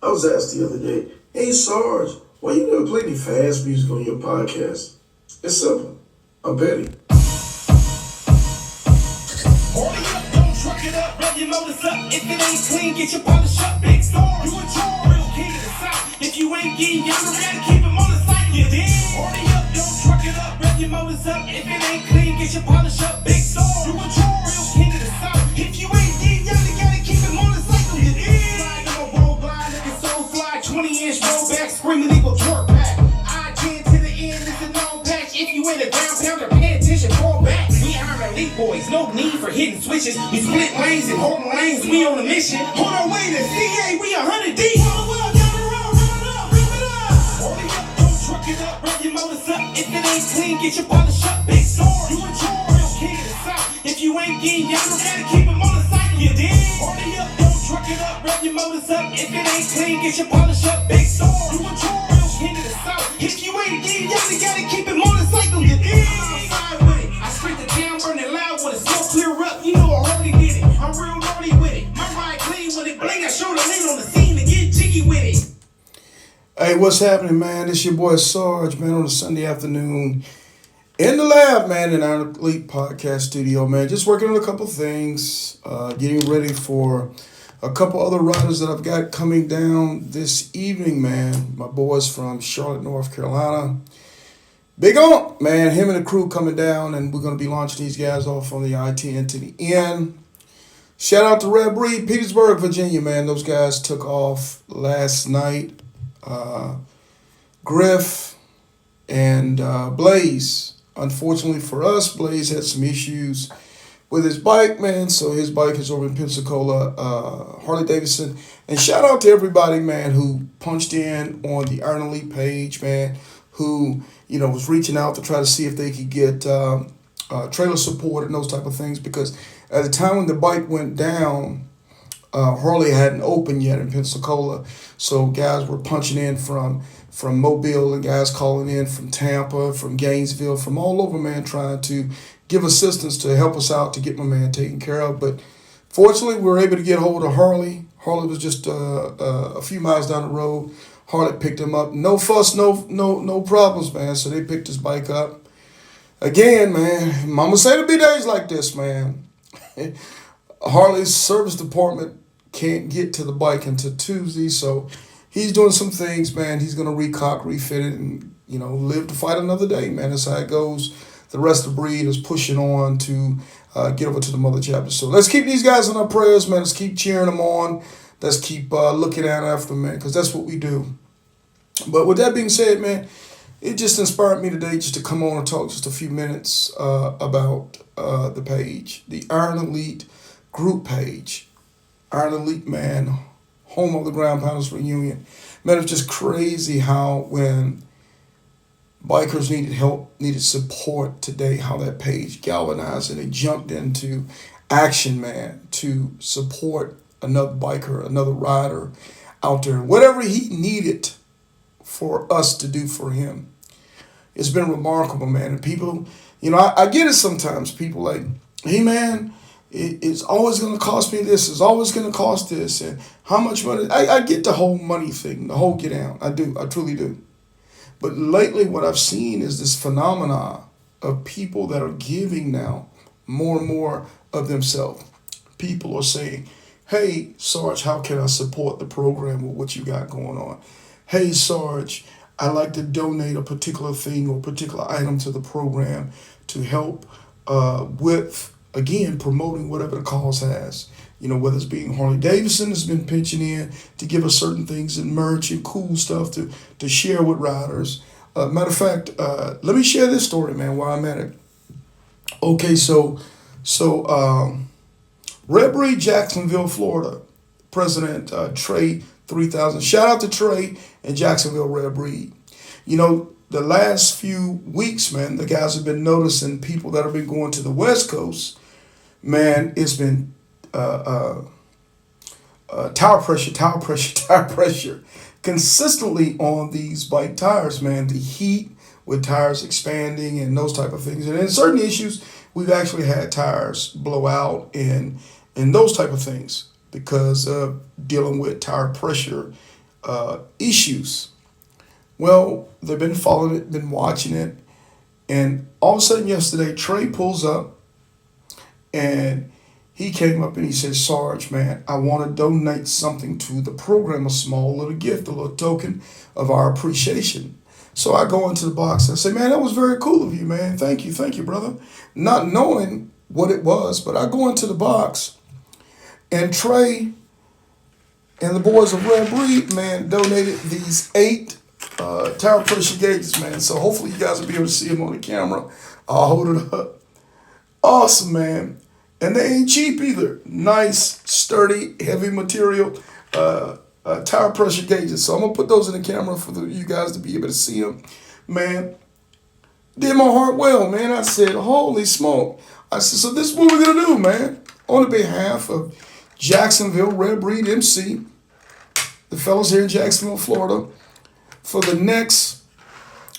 I was asked the other day, hey Sarge, why you never play any fast music on your podcast? It's simple. I'm Betty. Harley up, don't truck it up, rev your motors up. If it ain't clean, get your polish up. Big star, you a chore, real king of the south. If you ain't getting younger, gotta keep him on the cycle, you dig? Harley up, don't truck it up, rev your motors up. If it ain't clean, get your polish up. Big star, you a chore, real king of the south. If you ain't getting younger, gotta keep him on the cycle, you dig? Slide on a roll blind, looking so fly, 20-inch rollback, screaming equal twerk pack. I get to the end, it's a long patch. If you ain't a ground pounder, pay attention, fall back. We are elite boys, no need for hidden switches. We split lanes and holding lanes, we on a mission. Hold our way to CA, we 100 deep. Well, down the road, run it up, rip it up. Hold it up, don't truck it up, rev your motors up. If it ain't clean, get your polish up. Big star, you a chore, real king of the south. If you ain't getting younger, gotta keep him on the cycle, you dig? Hold it up, don't truck it up, rev your motors up. If it ain't clean, get your polish up. Big star, you a chore, real king of the south. If you ain't getting younger, gotta keep him on the cycle, you dig? I'm outside with it, I scream the town, burning loud when it's so clear up. You know I already did it, I'm real naughty with it. My ride clean when it bling, I show the lane on the scene to get jiggy with it. Hey, what's happening, man? It's your boy Sarge, man, on a Sunday afternoon in the lab, man, in our Elite Podcast studio, man. Just working on a couple things, getting ready for a couple other riders that I've got coming down this evening, man. My boys from Charlotte, North Carolina. Big Ump, man, him and the crew coming down, and we're going to be launching these guys off on the I-10 to the end. Shout out to Red Breed, Petersburg, Virginia, man. Those guys took off last night. Griff and Blaze. Unfortunately for us, Blaze had some issues with his bike, man. So his bike is over in Pensacola, Harley Davidson. And shout out to everybody, man, who punched in on the Iron Elite page, man, who, you know, was reaching out to try to see if they could get trailer support and those type of things. Because at the time when the bike went down, Harley hadn't opened yet in Pensacola. So guys were punching in from Mobile and guys calling in from Tampa, from Gainesville, from all over, man, trying to give assistance to help us out to get my man taken care of. But fortunately, we were able to get hold of Harley. Harley was just a few miles down the road. Harley picked him up. No fuss, no problems, man. So they picked his bike up. Again, man, mama said it'd be days like this, man. Harley's service department can't get to the bike until Tuesday, so he's doing some things, man. He's going to recock, refit it, and, you know, live to fight another day, man. That's how it goes. The rest of the breed is pushing on to get over to the mother chapter. So let's keep these guys in our prayers, man. Let's keep cheering them on. Let's keep looking out after them, man, because that's what we do. But with that being said, man, it just inspired me today just to come on and talk just a few minutes about the page, the Iron Elite group page. Iron Elite, man, home of the Ground Pounders reunion. Man, it's just crazy how when bikers needed help, needed support today, how that page galvanized and it jumped into action, man, to support another biker, another rider out there, whatever he needed for us to do for him. It's been remarkable, man. And people, you know, I get it sometimes. People like, hey, man, it's always going to cost me this. It's always going to cost this. And how much money? I get the whole money thing, the whole get out. I do. I truly do. But lately what I've seen is this phenomena of people that are giving now more and more of themselves. People are saying, hey, Sarge, how can I support the program with what you got going on? Hey, Sarge, I like to donate a particular thing or particular item to the program to help with, again, promoting whatever the cause has. You know, whether it's being Harley Davidson has been pitching in to give us certain things and merch and cool stuff to share with riders. Matter of fact, let me share this story, man, while I'm at it. Okay, so Red Breed, Jacksonville, Florida, President Trey 3000. Shout out to Trey and Jacksonville Red Breed. You know, the last few weeks, man, the guys have been noticing people that have been going to the West Coast. Man, it's been tire pressure consistently on these bike tires, man. The heat with tires expanding and those type of things. And in certain issues, we've actually had tires blow out and those type of things because of dealing with tire pressure issues. Well, they've been following it, been watching it, and all of a sudden yesterday, Trey pulls up and he came up and he said, Sarge, man, I want to donate something to the program, a small little gift, a little token of our appreciation. So I go into the box and I say, man, that was very cool of you, man. Thank you, brother. Not knowing what it was, but I go into the box and Trey and the boys of Red Breed, man, donated these 8 tire pressure gauges, man. So hopefully you guys will be able to see them on the camera. I'll hold it up. Awesome, man. And they ain't cheap either. Nice, sturdy, heavy material tire pressure gauges. So I'm going to put those in the camera for you guys to be able to see them. Man, did my heart well, man. I said, holy smoke. I said, so this is what we're going to do, man. On behalf of Jacksonville Red Breed MC, the fellows here in Jacksonville, Florida, for the next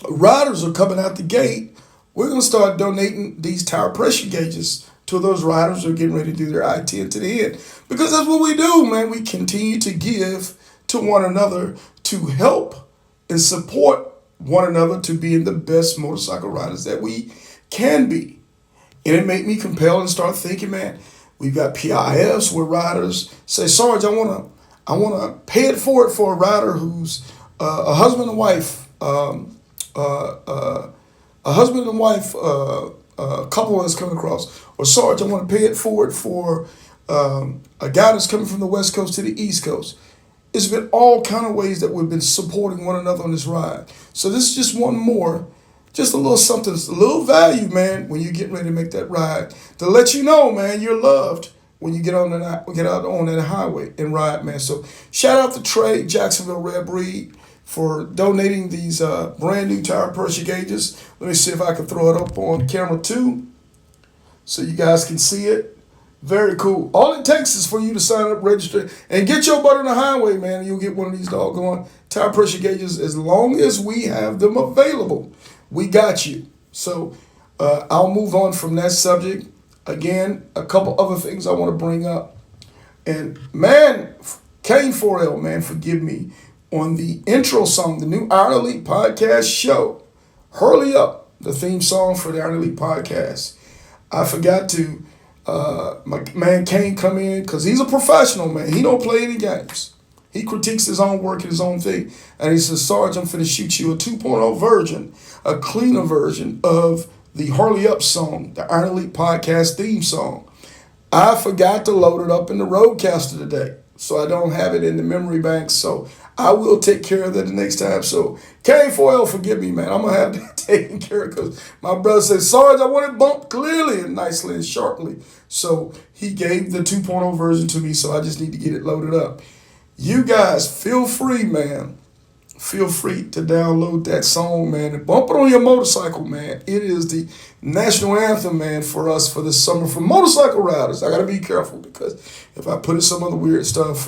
riders are coming out the gate, we're going to start donating these tire pressure gauges to those riders who are getting ready to do their I-10 to the end. Because that's what we do, man. We continue to give to one another to help and support one another to being the best motorcycle riders that we can be. And it made me compelled and start thinking, man, we've got PIFs where riders say, Sarge, I wanna pay it forward for a rider who's a husband and wife, couple that's coming across. Or Sarge, I want to pay it forward for a guy that's coming from the West Coast to the East Coast. It's been all kind of ways that we've been supporting one another on this ride. So this is just one more, just a little something, a little value, man, when you're getting ready to make that ride. To let you know, man, you're loved when you get out on that highway and ride, man. So shout out to Trey, Jacksonville Red Breed, for donating these brand new tire pressure gauges. Let me see if I can throw it up on camera too, so you guys can see it. Very cool. All it takes is for you to sign up, register, and get your butt on the highway, man. And you'll get one of these doggone tire pressure gauges as long as we have them available. We got you. So I'll move on from that subject. Again, a couple other things I want to bring up. And man, K4L, man, forgive me. On the intro song, the new Iron Elite podcast show, Harley Up, the theme song for the Iron Elite podcast. I forgot to, my man Kane come in, because he's a professional, man. He don't play any games. He critiques his own work and his own thing. And he says, Sarge, I'm finna shoot you a 2.0 version, a cleaner version of the Harley Up song, the Iron Elite podcast theme song. I forgot to load it up in the Roadcaster today, so I don't have it in the memory bank. So I will take care of that the next time. So K4L, forgive me, man. I'm going to have that taken care of, because my brother said, Sarge, I want it bumped clearly and nicely and sharply. So he gave the 2.0 version to me, so I just need to get it loaded up. You guys, feel free, man. Feel free to download that song, man, and bump it on your motorcycle, man. It is the national anthem, man, for us for this summer for motorcycle riders. I got to be careful, because if I put in some other weird stuff,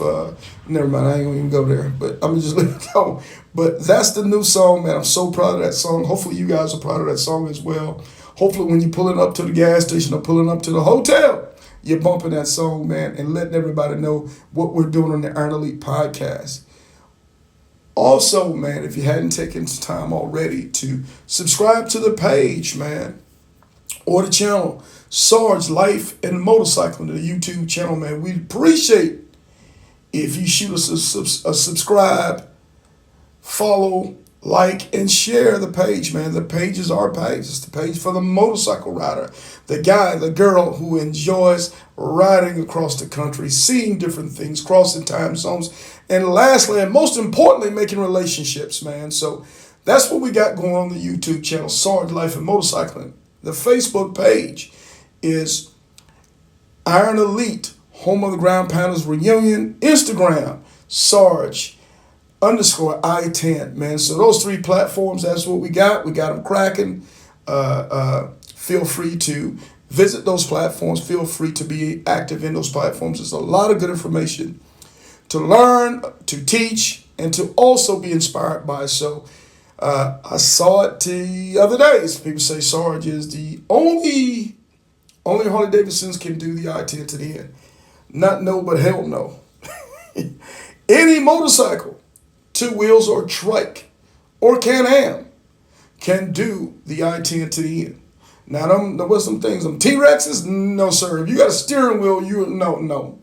never mind, I ain't going to even go there. But I'm going to just let it go. But that's the new song, man. I'm so proud of that song. Hopefully you guys are proud of that song as well. Hopefully when you're pulling up to the gas station or pulling up to the hotel, you're bumping that song, man, and letting everybody know what we're doing on the Iron Elite podcast. Also, man, if you hadn't taken time already to subscribe to the page, man, or the channel, Sarge Life and Motorcycling, the YouTube channel, man, we'd appreciate if you shoot us a subscribe, follow, like, and share the page, man. The page is our page. It's the page for the motorcycle rider, the guy, the girl who enjoys riding across the country, seeing different things, crossing time zones, and lastly, and most importantly, making relationships, man. So that's what we got going on the YouTube channel, Sarge Life and Motorcycling. The Facebook page is Iron Elite, Home of the Ground Pounders Reunion. Instagram, Sarge _ I-10, man. So those 3 platforms, that's what we got. We got them cracking. Feel free to visit those platforms. Feel free to be active in those platforms. There's a lot of good information to learn, to teach, and to also be inspired by. So I saw it the other day. People say Sarge is the only Harley Davidsons can do the I-10 to the end. Not no, but hell no. Any motorcycle two wheels or trike or Can-Am can do the I-10 to the end. Now, there was some things, them T-Rexes, no, sir. If you got a steering wheel, no.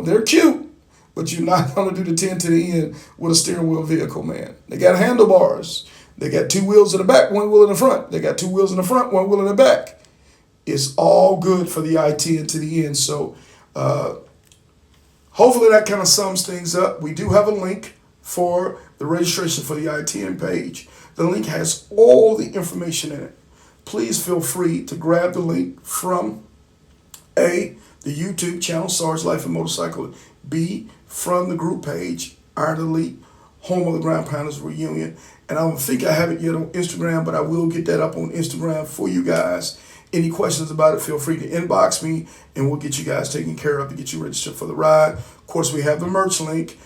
They're cute, but you're not going to do the 10 to the end with a steering wheel vehicle, man. They got handlebars. They got two wheels in the back, one wheel in the front. They got two wheels in the front, one wheel in the back. It's all good for the I-10 to the end. So hopefully that kind of sums things up. We do have a link for the registration for the I-10 page. The link has all the information in it. Please feel free to grab the link from A, the YouTube channel, Sarge Life and Motorcycle, B, from the group page, Iron Elite, Home of the Ground Pounders Reunion. And I don't think I have it yet on Instagram, but I will get that up on Instagram for you guys. Any questions about it, feel free to inbox me, and we'll get you guys taken care of to get you registered for the ride. Of course, we have the merch link.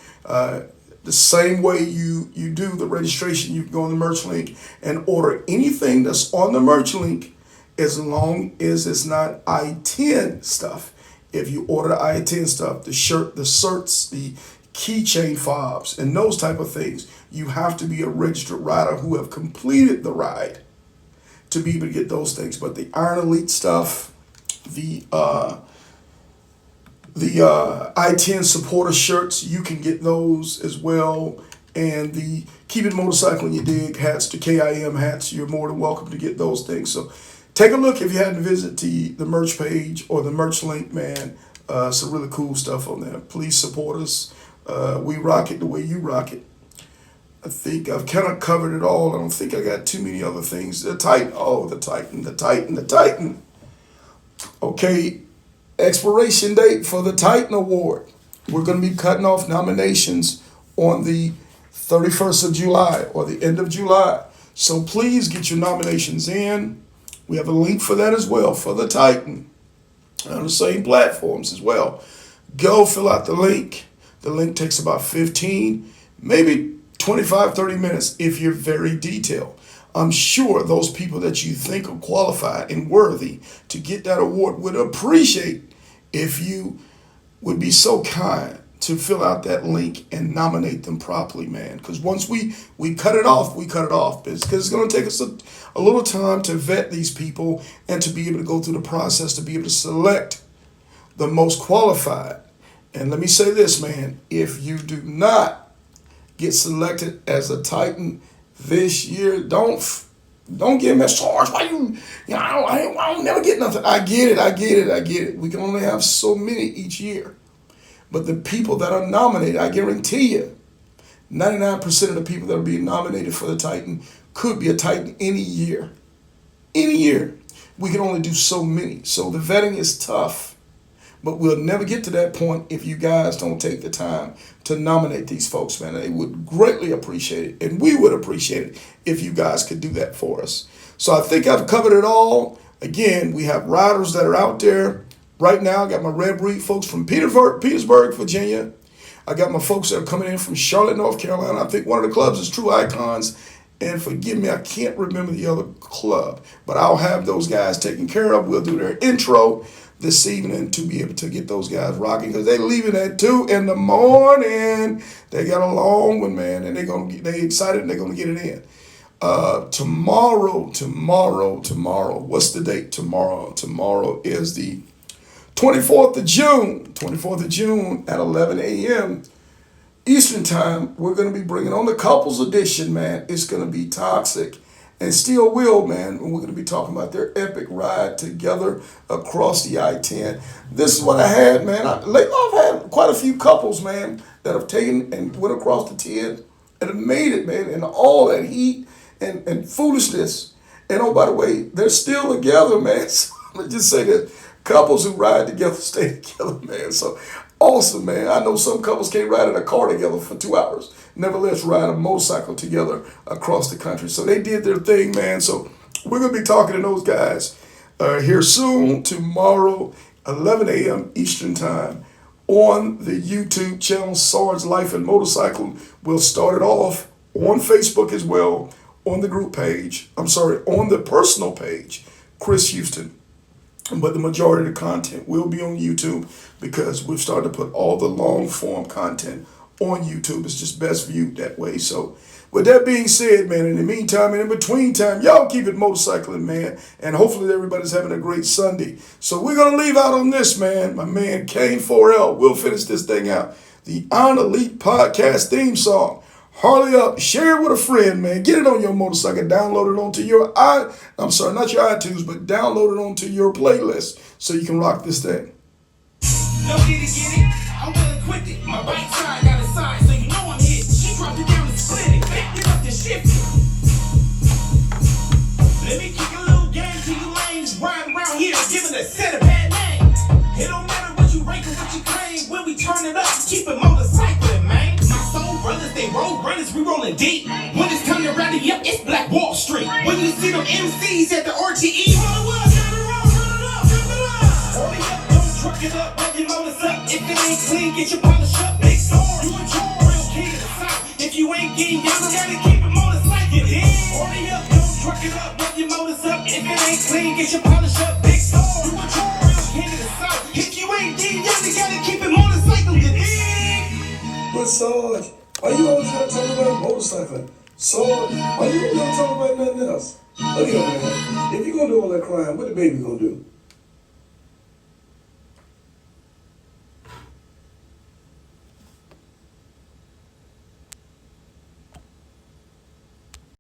The same way you do the registration, you can go on the merch link and order anything that's on the merch link as long as it's not I-10 stuff. If you order the I-10 stuff, the shirt, the shirts, the keychain fobs, and those type of things, you have to be a registered rider who have completed the ride to be able to get those things. But the Iron Elite stuff, the I-10 supporter shirts, you can get those as well. And the Keep It Motorcycling You Dig hats, the KIM hats, you're more than welcome to get those things. So take a look if you hadn't visited the merch page or the merch link, man. Some really cool stuff on there. Please support us. We rock it the way you rock it. I think I've kind of covered it all. I don't think I got too many other things. The Titan. The Titan. Okay. Expiration date for the Titan Award. We're going to be cutting off nominations on the 31st of July or the end of July. So please get your nominations in. We have a link for that as well for the Titan on the same platforms as well. Go fill out the link. The link takes about 15, maybe 25, 30 minutes if you're very detailed. I'm sure those people that you think are qualified and worthy to get that award would appreciate if you would be so kind to fill out that link and nominate them properly, man. Because once we cut it off, we cut it off. Because it's going to take us a little time to vet these people and to be able to go through the process to be able to select the most qualified. And let me say this, man. If you do not get selected as a Titan this year, don't get me charged. Why I don't never get nothing. I get it. We can only have so many each year. But the people that are nominated, I guarantee you, 99% of the people that are being nominated for the Titan could be a Titan any year. Any year. We can only do so many. So the vetting is tough. But we'll never get to that point if you guys don't take the time to nominate these folks, man. They would greatly appreciate it. And we would appreciate it if you guys could do that for us. So I think I've covered it all. Again, we have riders that are out there. Right now, I got my Red Breed folks from Petersburg, Virginia. I got my folks that are coming in from Charlotte, North Carolina. I think one of the clubs is True Icons. And forgive me, I can't remember the other club. But I'll have those guys taken care of. We'll do their intro this evening to be able to get those guys rocking because they're leaving at 2 in the morning. They got a long one, man, and they excited and they're gonna get it in. Tomorrow. What's the date tomorrow? Tomorrow is the 24th of June. 24th of June at 11 a.m. Eastern time. We're gonna be bringing on the couples edition, man. It's gonna be Toxic and Steel Wheel, man. And we're going to be talking about their epic ride together across the I-10. This is what I had, man. Lately I've had quite a few couples, man, that have taken and went across the 10 and have made it, man, in all that heat and foolishness. And oh, by the way, they're still together, man. So let's just say that couples who ride together stay together, man. So awesome, man. I know some couples can't ride in a car together for 2 hours. Nevertheless, ride a motorcycle together across the country. So they did their thing, man. So we're going to be talking to those guys here soon, tomorrow, 11 a.m. Eastern time on the YouTube channel, Sarge Life and Motorcycle. We'll start it off on Facebook as well, on the group page. On the personal page, Chris Houston. But the majority of the content will be on YouTube because we've started to put all the long form content on YouTube. It's just best viewed that way. So with that being said, man, in the meantime and in between time, y'all keep it motorcycling, man. And hopefully everybody's having a great Sunday. So we're going to leave out on this, man. My man Kane 4L will finish this thing out. The On Elite Podcast theme song. Harley Up. Share it with a friend, man. Get it on your motorcycle. Download it onto your not your iTunes, but download it onto your playlist so you can rock this thing. No get it, I'm well equipped it. My bike side got a side, so you know I'm hit. She dropped it down and split it, backed it up and shift it. Let me kick a little game to you lanes, riding around here, giving a set of bad names. It don't matter what you rank or what you claim, when we turn it up, keep it motorcycling, man. My soul brothers, they road runners, we rolling deep. When it's time to rally up, it's Black Wall Street. When you see them MCs at the RTE, truck it up, run your motors up. If it ain't clean, get your polish up. Big storm, you a real king of the south. If you ain't getting young, gotta keep it motorcycling. Harley up, don't truck it up, run your motors up. If it ain't clean, get your polish up. Big storm, you a real king of the south. If you ain't getting young, gotta keep it motorcycling. But Sarge, why you always gotta talk about motorcycling? Sarge, why you never talk about nothing else? Look at man, if you gonna do all that crime, what the baby gonna do?